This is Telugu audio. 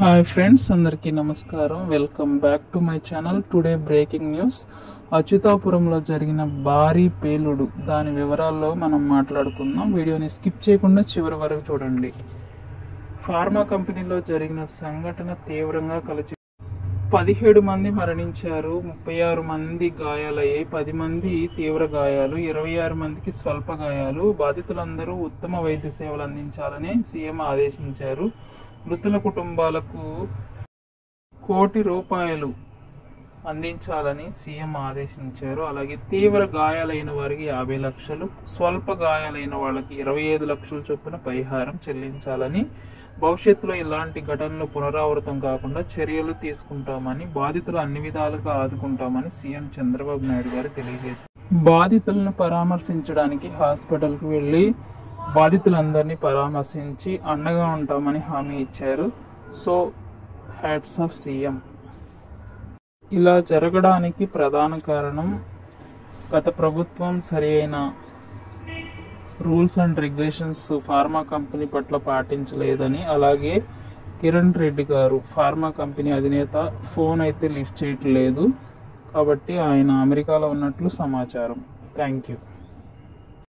హాయ్ ఫ్రెండ్స్, అందరికీ నమస్కారం. Welcome back to my channel. Today breaking news. అచ్యుతాపురంలో జరిగిన భారీ పేలుడు, దాని వివరాల్లో మనం మాట్లాడుకుందాం. వీడియోని స్కిప్ చేయకుండా చివరి వరకు చూడండి. ఫార్మా కంపెనీలో జరిగిన సంఘటన తీవ్రంగా 17 మంది మరణించారు, 36 మంది గాయాలయ్యాయి, 10 మంది తీవ్ర గాయాలు, 26 మందికి స్వల్ప గాయాలు. బాధితులందరూ ఉత్తమ వైద్య సేవలు అందించాలని సీఎం ఆదేశించారు. మృతుల కుటుంబాలకు ₹1 కోటి అందించాలని సీఎం ఆదేశించారు. అలాగే తీవ్ర గాయాలైన వారికి 50 లక్షలు, స్వల్ప గాయాలైన వాళ్ళకి 25 లక్షల చొప్పున పరిహారం చెల్లించాలని, భవిష్యత్తులో ఇలాంటి ఘటనలు పునరావృతం కాకుండా చర్యలు తీసుకుంటామని, బాధితులు అన్ని విధాలుగా ఆదుకుంటామని సీఎం చంద్రబాబు నాయుడు గారు తెలియజేశారు. బాధితులను పరామర్శించడానికి హాస్పిటల్కి వెళ్ళి బాధితులందరినీ పరామర్శించి అండగా ఉంటామని హామీ ఇచ్చారు. So hats off CM. ఇలా జరగడానికి ప్రధాన కారణం గత ప్రభుత్వం సరి అయిన rules and regulations pharma company పట్ల పాటించలేదని, అలాగే కిరణ్ రెడ్డి గారు ఫార్మా కంపెనీ అధినేత ఫోన్ అయితే లిఫ్ట్ చేయట్లేదు కాబట్టి ఆయన అమెరికాలో ఉన్నట్లు సమాచారం. Thank you.